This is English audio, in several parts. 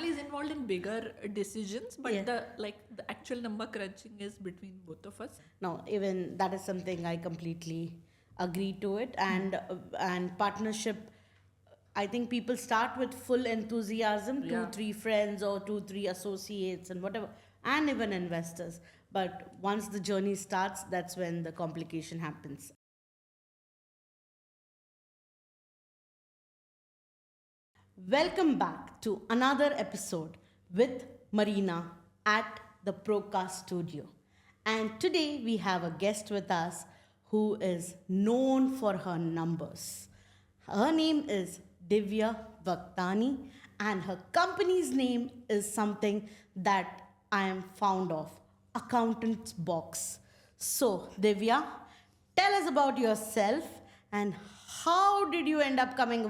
family is involved in bigger decisions, but Yeah. the actual number crunching is between both of us. No, even that is something I completely agree to it. And partnership, I think people start with full enthusiasm, two, Yeah. three friends or two, three associates and whatever, and even investors. But once the journey starts, that's when the complication happens. Welcome back to another episode with Marina at the Procast Studio. And today we have a guest with us who is known for her numbers. Her name is Divya Vaktani, and her company's name is something that I am fond of, Accountant's Box. So, Divya, tell us about yourself and how did you end up coming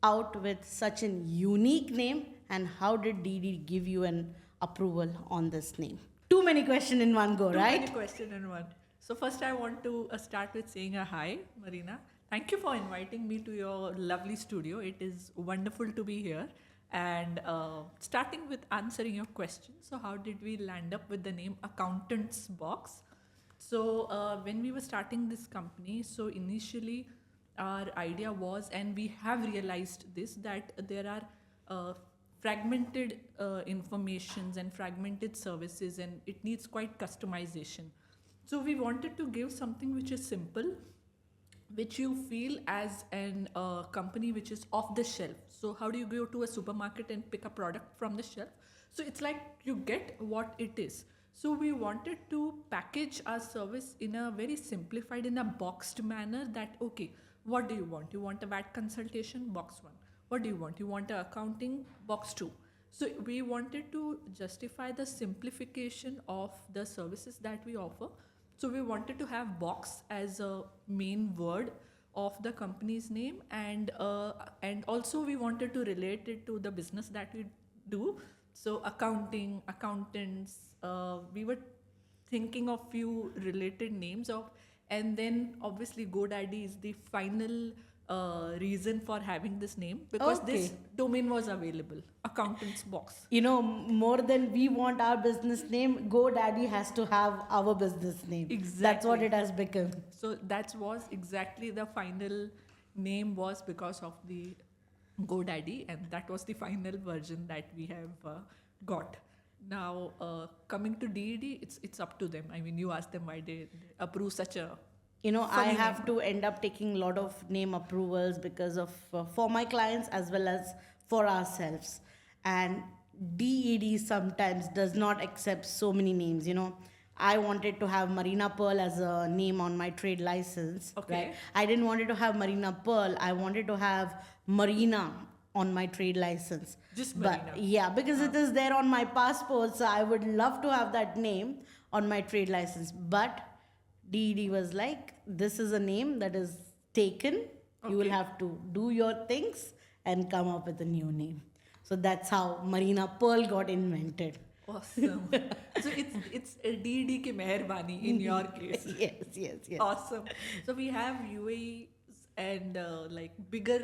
out with such an unique name, and how did DD give you an approval on this name? Too many questions in one go, Too many right? questions in one. So first, I want to start with saying a hi, Marina. Thank you for inviting me to your lovely studio. It is wonderful to be here. And starting with answering your question, so how did we land up with the name Accountant's Box? So when we were starting this company, so initially our idea was, and we have realized this, that there are fragmented informations and fragmented services, and it needs quite customization. So we wanted to give something which is simple, which you feel as an company which is off the shelf. So how do you go to a supermarket and pick a product from the shelf? So it's like you get what it is. So we wanted to package our service in a very simplified, in a boxed manner, that okay, what do you want? You want a VAT consultation? Box 1. What do you want? You want a accounting? Box 2. So we wanted to justify the simplification of the services that we offer. So we wanted to have box as a main word of the company's name, and also we wanted to relate it to the business that we do. So accounting, accountants, we were thinking of few related names of, and then obviously GoDaddy is the final reason for having this name, because this Okay. domain was available, accountants box. You know, more than we want our business name, GoDaddy has to have our business name. That's what Exactly. it has become. So that was exactly the final name, was because of the GoDaddy, and that was the final version that we have got. Now, coming to DED, it's up to them. I mean, you ask them why they approve such a You know, I funny have name. to end up taking a lot of name approvals because of for my clients as well as for ourselves. And DED sometimes does not accept so many names. You know, I wanted to have Marina Pearl as a name on my trade license, right? Okay. I didn't wanted to have Marina Pearl. I wanted to have Marina on my trade license. Just But Marina. yeah, because it is there on my passport, so I would love to have that name on my trade license. But DD was like, this is a name that is taken. You will Okay. have to do your things and come up with a new name. So that's how Marina Pearl got invented. Awesome. So it's a DD ki meherbani in your case. Yes, yes, yes. Awesome. So we have UAEs and like bigger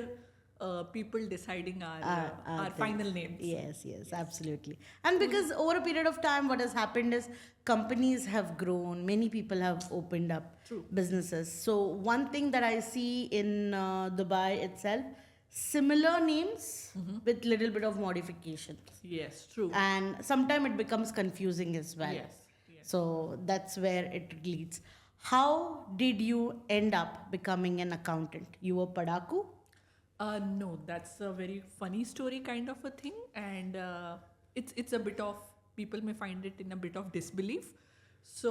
people deciding our Thing. final names. Yes, yes, absolutely. And because over a period of time, what has happened is companies have grown, many people have opened up True. businesses. So, one thing that I see in Dubai itself, similar names with little bit of modification. Yes, true. And sometimes it becomes confusing as well. Yes. Yes. So, that's where it leads. How did you end up becoming an accountant? You were Padaku? No, that's a very funny story kind of a thing, and it's a bit of, people may find it in a bit of disbelief. So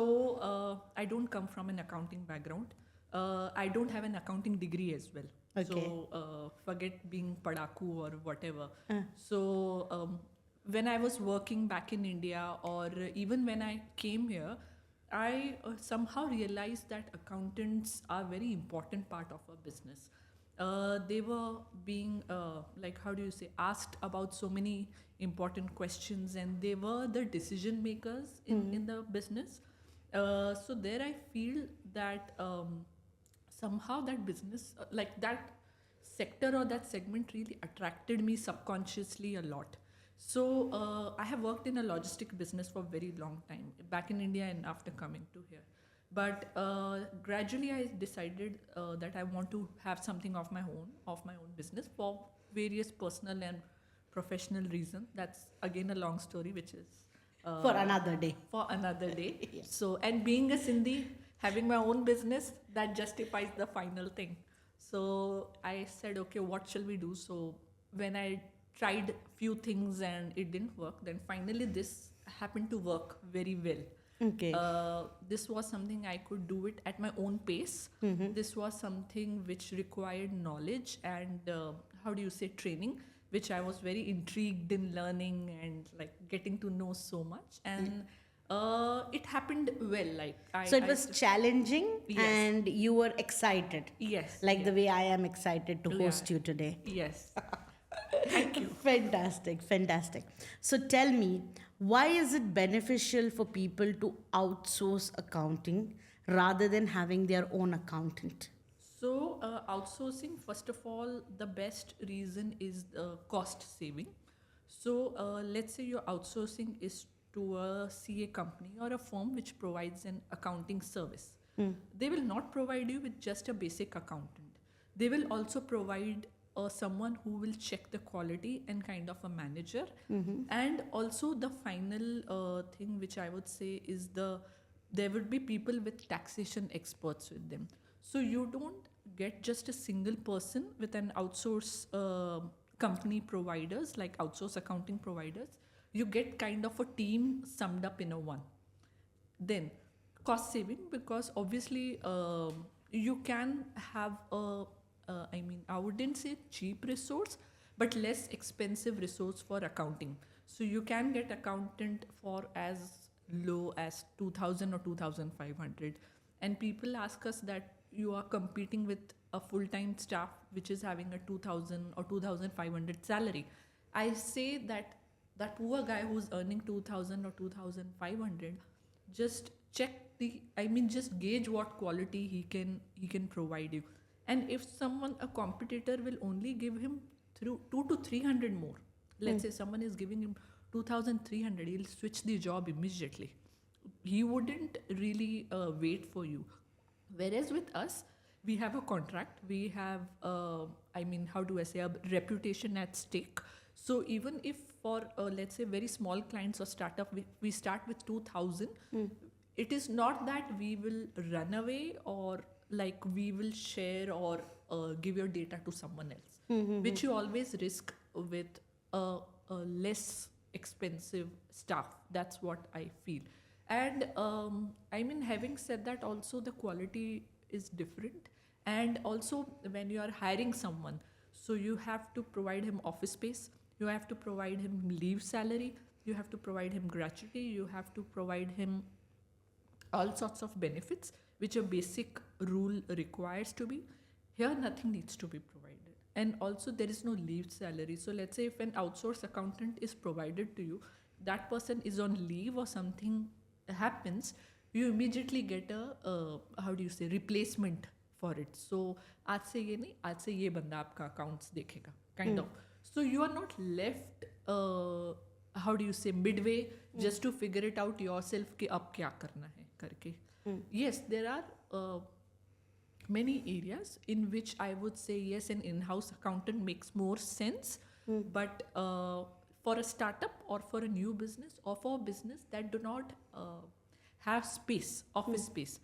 I don't come from an accounting background. I don't have an accounting degree as well. Okay. So forget being padaku or whatever. So when I was working back in India, or even when I came here, I somehow realized that accountants are a very important part of a business. They were being like, how do you say, asked about so many important questions, and they were the decision makers in the business. So there I feel that somehow that business, like that sector or that segment really attracted me subconsciously a lot. So I have worked in a logistic business for a very long time back in India and after coming to here. But gradually I decided that I want to have something of my own business for various personal and professional reasons. That's again a long story, which is For another day. for another day. Yeah. So, and being a Sindhi, having my own business, that justifies the final thing. So I said, okay, what shall we do? So when I tried few things and it didn't work, then finally this happened to work very well. Okay. This was something I could do it at my own pace. This was something which required knowledge and how do you say training, which I was very intrigued in learning and like getting to know so much. And it happened well. Like So it was challenging Yes. and you were excited. yes, Like yes, the way I am excited to host you today. yes. Thank you. Fantastic, fantastic. So tell me, why is it beneficial for people to outsource accounting rather than having their own accountant? So, outsourcing, first of all, the best reason is the cost saving. So, let's say your outsourcing is to a CA company or a firm which provides an accounting service. They will not provide you with just a basic accountant. They will also provide someone who will check the quality and kind of a manager. And also, the final thing which I would say is there would be people with taxation experts with them. So you don't get just a single person with an outsource company providers like outsource accounting providers. You get kind of a team summed up in a one. Then cost saving, because obviously you can have I mean, I wouldn't say cheap resource, but less expensive resource for accounting. So you can get accountant for as low as 2000 or 2500. And people ask us that you are competing with a full-time staff which is having a 2000 or 2500 salary. I say that that poor guy who's earning 2000 or 2500, just check the, I mean, just gauge what quality he can provide you. And if someone, a competitor, will only give him through 2 to 300 more, let's say someone is giving him 2300, he'll switch the job immediately. He wouldn't really wait for you. Whereas with us, we have a contract, we have, I mean, how do I say, a reputation at stake. So even if for, let's say, very small clients or startup, we start with 2000, it is not that we will run away or like we will share or give your data to someone else, which you always risk with a less expensive staff. That's what I feel. And I mean, having said that, also the quality is different. And also, when you are hiring someone, so you have to provide him office space, you have to provide him leave salary, you have to provide him gratuity, you have to provide him all sorts of benefits which a basic rule requires to be. Here nothing needs to be provided, and also there is no leave salary. So let's say if an outsourced accountant is provided to you, that person is on leave or something happens, you immediately get a how do you say, replacement for it. So आज से ये नहीं, आज से ये बंदा आपका accounts देखेगा, kind of. So you are not left how do you say, midway, just to figure it out yourself कि अब क्या करना है करके. Yes, there are many areas in which I would say yes, an in-house accountant makes more sense. But for a startup or for a new business or for a business that do not have space, office space,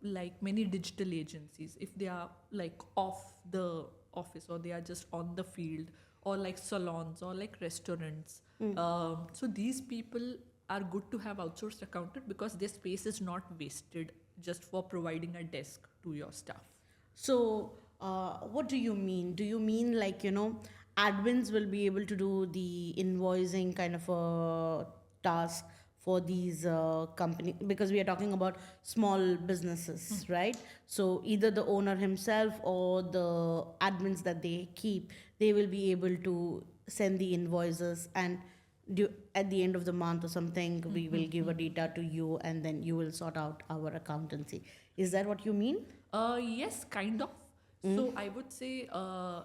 like many digital agencies, if they are like off the office or they are just on the field, or like salons or like restaurants, so these people are good to have outsourced accountant because their space is not wasted just for providing a desk to your staff. So, what do you mean? Do you mean like, admins will be able to do the invoicing kind of a task for these company, because we are talking about small businesses, right? So either the owner himself or the admins that they keep, they will be able to send the invoices, and at the end of the month or something, we will give a data to you, and then you will sort out our accountancy. Is that what you mean? Yes, kind of. So I would say,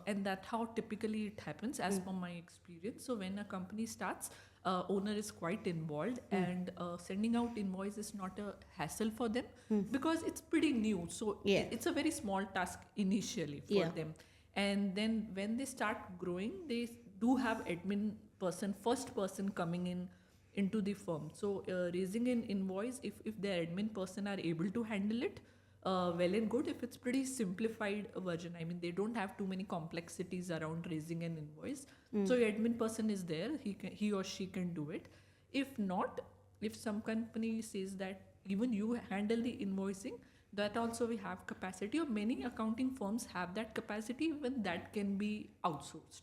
and that how typically it happens as per my experience. So when a company starts, owner is quite involved, and sending out invoice is not a hassle for them because it's pretty new. So Yeah. it's a very small task initially for Yeah. them, and then when they start growing, they do have admin person, first person coming into the firm. So raising an invoice, if their admin person are able to handle it, well and good. If it's pretty simplified version, I mean, they don't have too many complexities around raising an invoice. So your admin person is there, he or she can do it. If not, if some company says that even you handle the invoicing, that also we have capacity, or many accounting firms have that capacity, even that can be outsourced.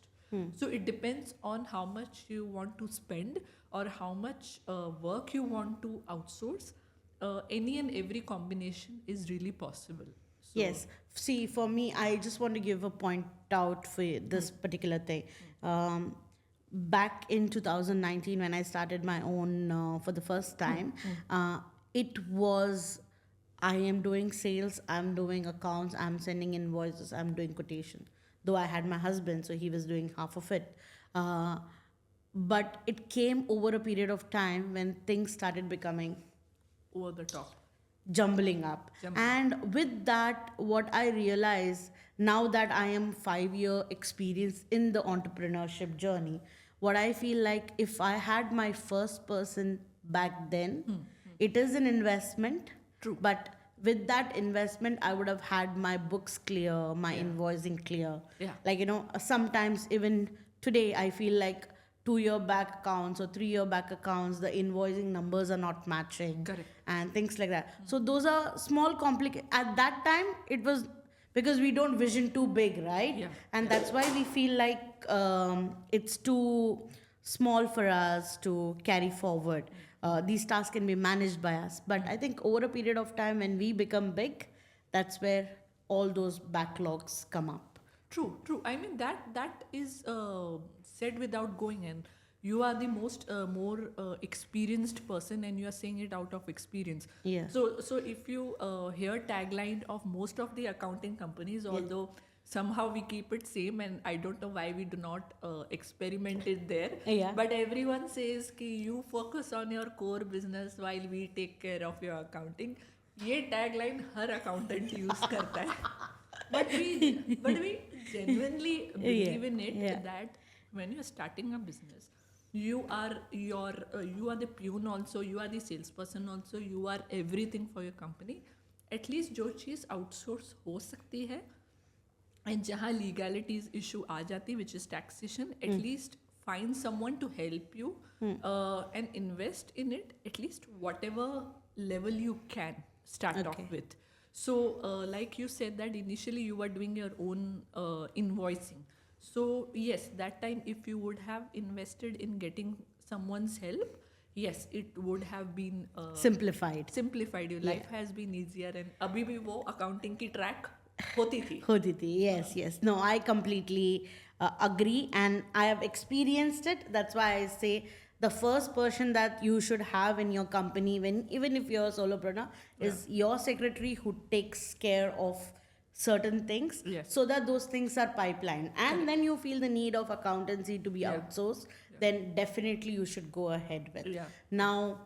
So it depends on how much you want to spend, or how much work you want to outsource. Any and every combination is really possible. So, Yes. See, for me, I just want to give a point out for this particular thing. Back in 2019, when I started my own for the first time, it was I am doing sales, I'm doing accounts, I'm sending invoices, I'm doing quotation. Though I had my husband, so he was doing half of it. But it came over a period of time when things started becoming over the top. jumbling up. Jumbling. And with that, what I realize now that I am 5 year experience in the entrepreneurship journey, what I feel like if I had my first person back then, it is an investment. True. But with that investment, I would have had my books clear, my invoicing clear. Yeah. Like, sometimes even today, I feel like 2 year back accounts or 3 year back accounts, the invoicing numbers are not matching. Correct. And things like that. So those are small complicated. At that time, it was because we don't vision too big, right? Yeah. And that's why we feel like it's too small for us to carry forward. These tasks can be managed by us. But I think over a period of time, when we become big, that's where all those backlogs come up. True. I mean, that is said without going in. You are the most more experienced person, and you are saying it out of experience. Yeah. So if you hear tagline of most of the accounting companies, although somehow we keep it same, and I don't know why we do not experiment it there. Yeah. But everyone says कि you focus on your core business while we take care of your accounting. ये tagline हर accountant use करता है. But we genuinely believe in it that when you're starting a business, you are the peon also, you are the salesperson also, you are everything for your company. At least जो चीज़ outsource हो सकती है, and जहाँ legalities issue आ जाती, which is taxation, at least find someone to help you and invest in it, at least whatever level you can start off with. So like you said that initially you were doing your own invoicing. So yes, that time if you would have invested in getting someone's help, yes, it would have been Simplified. Your life has been easier, and अभी भी वो accounting की track होती थी. Hoti thi. Yes. No, I completely agree, and I have experienced it. That's why I say the first person that you should have in your company, even if you're a solopreneur, is your secretary who takes care of certain things, Yes. so that those things are pipeline. And then you feel the need of accountancy to be outsourced, then definitely you should go ahead with. Yeah. Now,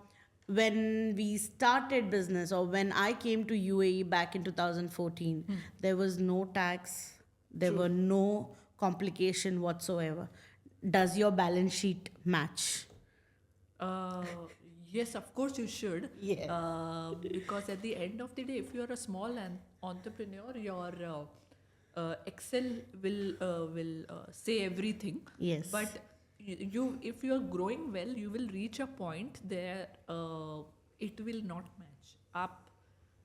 when we started business, or when I came to UAE back in 2014, there was no tax, there were no complication whatsoever. Does your balance sheet match? Yes, of course you should. Yeah. Because at the end of the day, if you are a small entrepreneur, your Excel will say everything. Yes. But if you are growing well, you will reach a point there it will not match. आप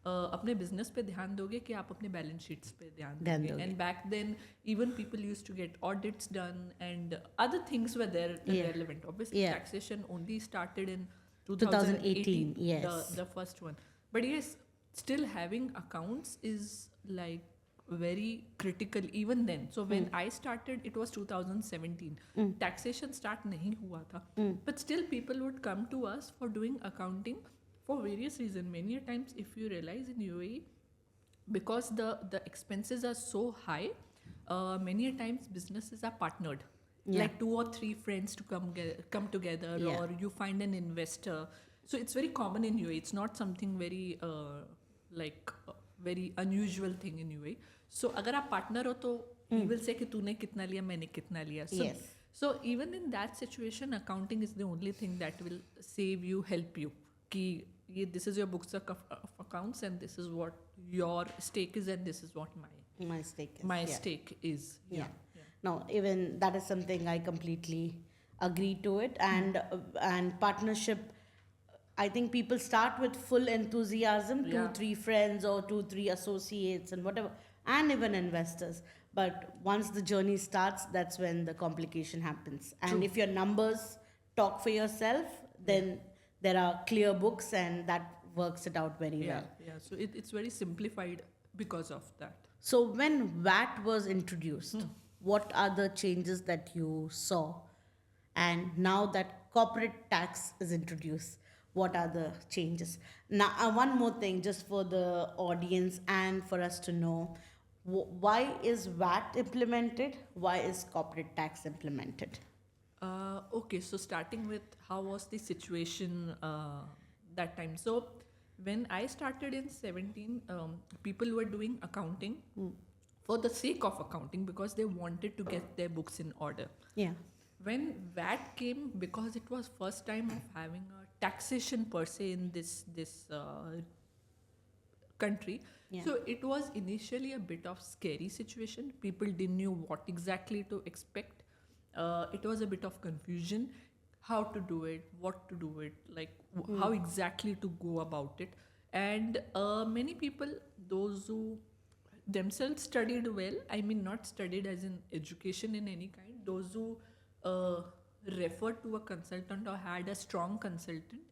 अपने business पे ध्यान दोगे कि आप अपने balance sheets पे ध्यान दोगे. And back then, even people used to get audits done, and other things were there relevant. Obviously, taxation only started in 2018. Yes. The first one. But yes, still having accounts is like very critical even then. So when I started, it was 2017. Taxation start nahi hua tha. But still people would come to us for doing accounting for various reasons. Many a times, if you realize in UAE, because the expenses are so high, many a times businesses are partnered, like two or three friends to come together, Yeah. or you find an investor. So it's very common in UAE. It's not something very like very unusual thing in UAE. So अगर आप partner हो तो he will say कि तूने कितना लिया मैंने कितना लिया. So Yes. so even in that situation, accounting is the only thing that will save you, help you. कि this is your books of accounts, and this is what your stake is, and this is what My stake is. my yeah. stake is. Yeah. No, even that is something I completely agree to it. And partnership, I think people start with full enthusiasm, Yeah. 2-3 friends or 2-3 associates and whatever, and even investors. But once the journey starts, that's when the complication happens. And if your numbers talk for yourself, then there are clear books, and that works it out very well. Yeah. So it's very simplified because of that. So when VAT was introduced, what are the changes that you saw? And now that corporate tax is introduced, what are the changes? Now, one more thing, just for the audience and for us to know, why is VAT implemented? Why is corporate tax implemented? Okay, so starting with how was the situation that time? So when I started in 17, people were doing accounting for the sake of accounting because they wanted to get their books in order. Yeah. When VAT came, because it was first time of having a taxation per se in this country, Yeah. so it was initially a bit of scary situation. People didn't know what exactly to expect. It was a bit of confusion, how to do it, what to do it, like how exactly to go about it. And many people, those who themselves studied well, I mean not studied as in education in any kind, those who referred to a consultant or had a strong consultant,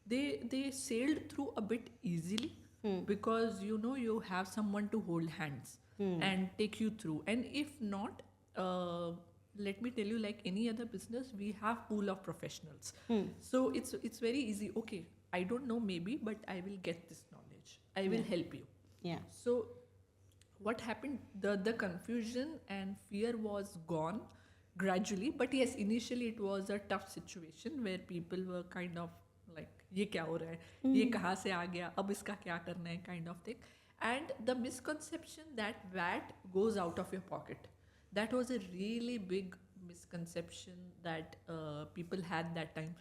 they sailed through a bit easily because you have someone to hold hands and take you through. And if not, let me tell you, like any other business, we have pool of professionals. So it's very easy. Okay, I don't know maybe, but I will get this knowledge. I will help you. Yeah. So what happened? The confusion and fear was gone gradually, but yes, initially it was a tough situation where people were kind of like, ये क्या हो रहा है, ये कहाँ से आ गया, अब इसका क्या करना है, kind of thing. And the misconception that VAT goes out of your pocket, that was a really big misconception that people had that time.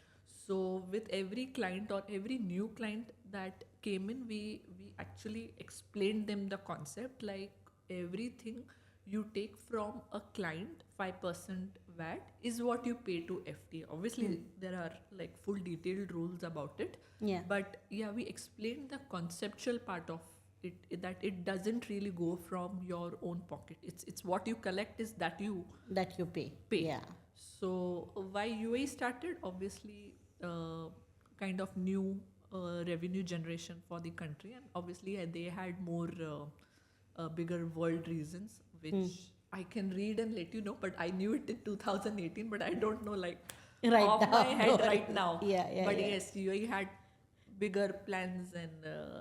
So with every client or every new client that came in, we actually explained them the concept, like everything you take from a client, 5% VAT is what you pay to FTA. Obviously, there are like full detailed rules about it. Yeah. But yeah, we explained the conceptual part of it, that it doesn't really go from your own pocket. It's what you collect is that you pay. pay. Yeah. So why UAE started? Obviously, kind of new revenue generation for the country, and obviously they had more bigger world reasons, which I can read and let you know. But I knew it in 2018, but I don't know like Right off now, my head no. right now. Yeah, But yeah. yes, UAE had bigger plans, and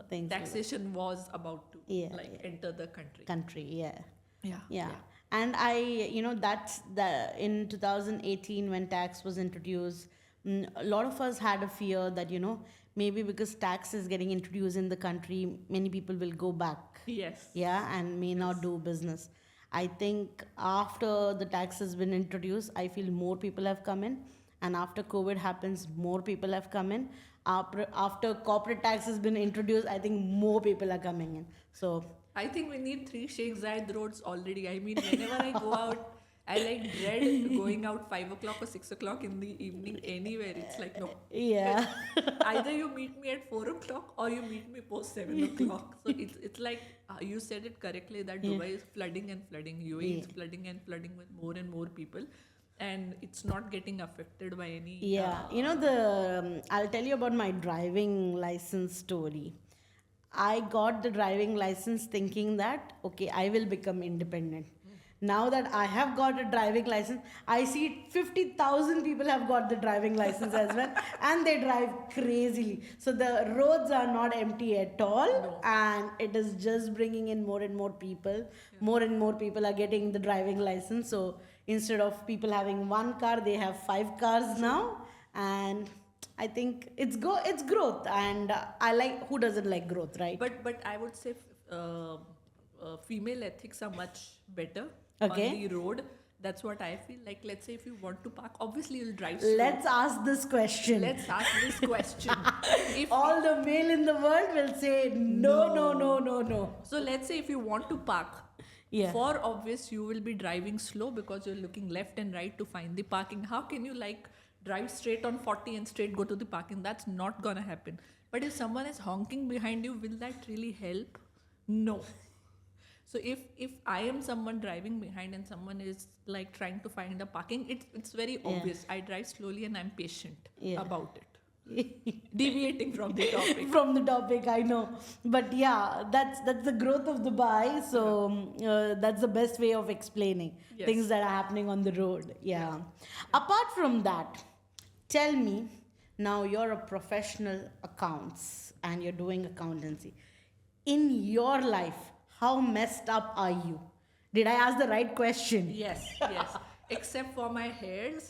Things like taxation was about to Yeah, enter the country. Country, yeah. Yeah. Yeah. And that's in 2018 when tax was introduced, a lot of us had a fear that, maybe because tax is getting introduced in the country, many people will go back. Yes. Yeah, and may not do business. I think after the tax has been introduced, I feel more people have come in. And after COVID happens, more people have come in. After corporate tax has been introduced, I think more people are coming in. So I think we need 3 Sheikh Zayed roads already. I mean, whenever I go out, I like dread going out 5 o'clock or 6 o'clock in the evening anywhere. It's like, no. yeah. Either you meet me at 4 o'clock or you meet me post 7 o'clock. So it's like, you said it correctly that Dubai is flooding and flooding. UAE is flooding and flooding with more and more people. And it's not getting affected by any. Yeah, I'll tell you about my driving license story. I got the driving license thinking that, okay, I will become independent. now that I have got a driving license, I see 50,000 people have got the driving license as well, and they drive crazily. So the roads are not empty at all, No. and it is just bringing in more and more people. More and more people are getting the driving license. So instead of people having one car, they have 5 cars now, and I think it's growth, and I like, who doesn't like growth, right? But I would say female ethics are much better Okay. on the road. That's what I feel like. Let's say if you want to park, obviously you'll drive slow. Let's ask this question. Let's ask this question. If All the male in the world will say no, no, no, no, no. So let's say if you want to park, Yeah. for obvious you will be driving slow because you're looking left and right to find the parking. How can you like drive straight on 40 and straight go to the parking? That's not gonna happen. But if someone is honking behind you, will that really help? No. So if I am someone driving behind and someone is like trying to find a parking, it's very Yeah. obvious. I drive slowly and I'm patient Yeah. about it. Deviating from the topic. From the topic, I know, but yeah, that's the growth of Dubai. So that's the best way of explaining Yes. things that are happening on the road. Yeah. Apart from that, tell me, now you're a professional accounts and you're doing accountancy. In your life, how messed up are you? Did I ask the right question? Yes, yes. Except for my hairs,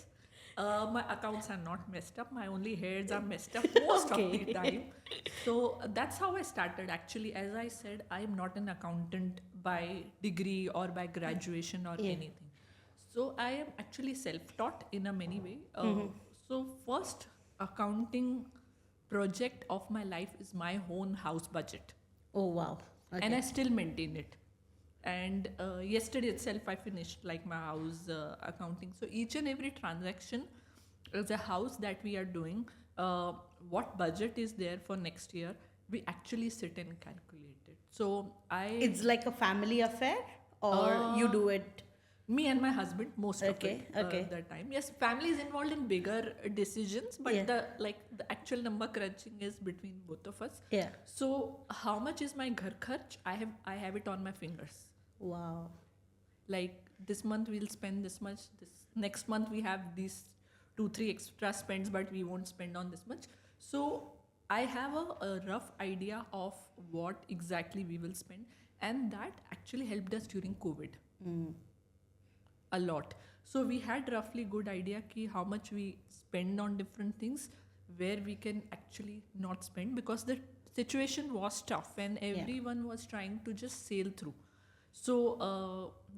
my accounts are not messed up. My only hairs are messed up most of Okay. the time. So that's how I started. Actually, as I said, I'm not an accountant by degree or by graduation or Yeah. anything. So I am actually self-taught in a many way. So first accounting project of my life is my own house budget. Oh wow. Okay. And I still maintain it. And yesterday itself, I finished like my house accounting. So each and every transaction is a house that we are doing. What budget is there for next year? We actually sit and calculate it. So It's like a family affair, or you do it. me and my husband most Okay, of it okay. the time. Yes, family is involved in bigger decisions, but Yeah. the actual number crunching is between both of us. Yeah. So how much is my ghar kharch? I have it on my fingers. Wow. Like this month we'll spend this much, this next month we have these 2-3 extra spends, but we won't spend on this much. So I have a rough idea of what exactly we will spend, and that actually helped us during COVID a lot. So we had roughly good idea ki how much we spend on different things, where we can actually not spend, because the situation was tough and everyone was trying to just sail through. So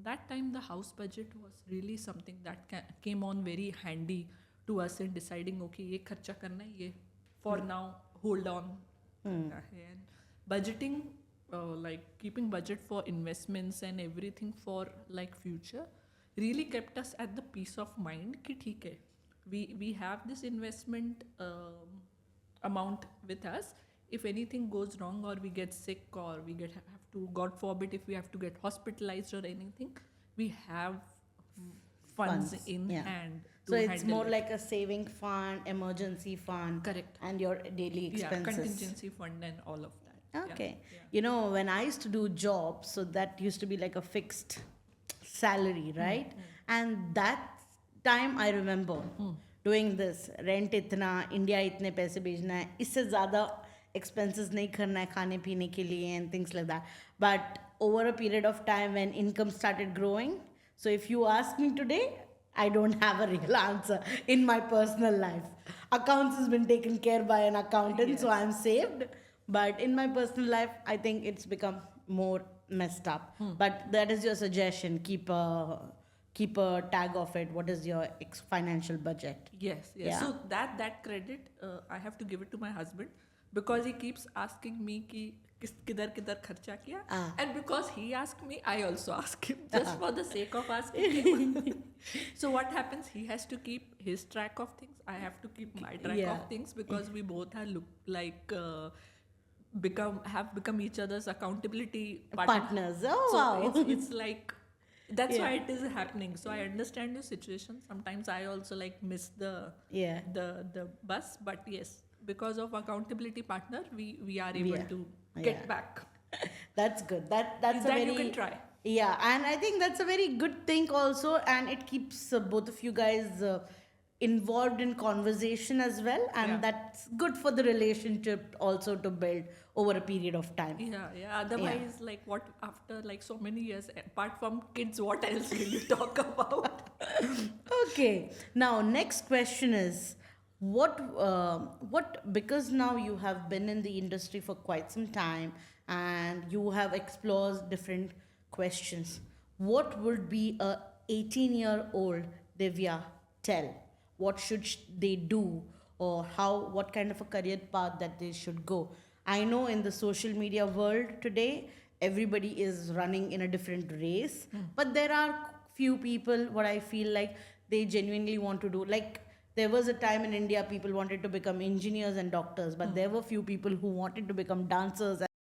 that time the house budget was really something that came on very handy to us in deciding, okay, ye kharcha karna hai, ye for now hold on. And budgeting, like keeping budget for investments and everything for like future, really kept us at the peace of mind ki theek hai, we have this investment amount with us. If anything goes wrong or we get sick or we have to, God forbid, if we have to get hospitalized or anything, we have funds in yeah. hand to So it's handle more it. like a saving fund, emergency fund, Correct. and your daily Yeah, expenses. contingency fund and all of that. Yeah, Okay. yeah. You know, when I used to do jobs, so that used to be like a fixed salary, right? And that time I remember doing this, rent itna, India itne paise bhejna hai, isse zyada expenses nahi karna hai khane peene ke liye and things like that. But over a period of time when income started growing, so if you ask me today, I don't have a real answer in my personal life. Accounts has been taken care by an accountant, so I'm saved. But in my personal life, I think it's become more messed up. But that is your suggestion. Keep a tag of it. What is your financial budget? Yes, yes. Yeah. So that credit, I have to give it to my husband, because he keeps asking me ki kidhar kharcha kiya, and because he asked me, I also ask him, just for the sake of asking him. So what happens? He has to keep his track of things. I have to keep my track Yeah. of things, because we both are become each other's accountability Partners. Oh, So wow. it's like that's Yeah. why it is happening. So I understand your situation. Sometimes I also like miss the Yeah. the bus, but yes, because of accountability partner, we are able Yeah. to Yeah. get back. That's good. That's That a very you can try. Yeah, and I think that's a very good thing also, and it keeps both of you guys involved in conversation as well, Yeah. and that's good for the relationship also to build over a period of time. Yeah, yeah. Yeah. Otherwise, like, what after like so many years, apart from kids, what else will you talk about? Okay. Now, next question is what because now you have been in the industry for quite some time and you have explored different questions. What would be a 18-year-old Divya tell? What should they do, or how what kind of a career path that they should go? I know in the social media world today everybody is running in a different race, but there are few people what I feel like they genuinely want to do, like there was a time in India people wanted to become engineers and doctors, but there were few people who wanted to become dancers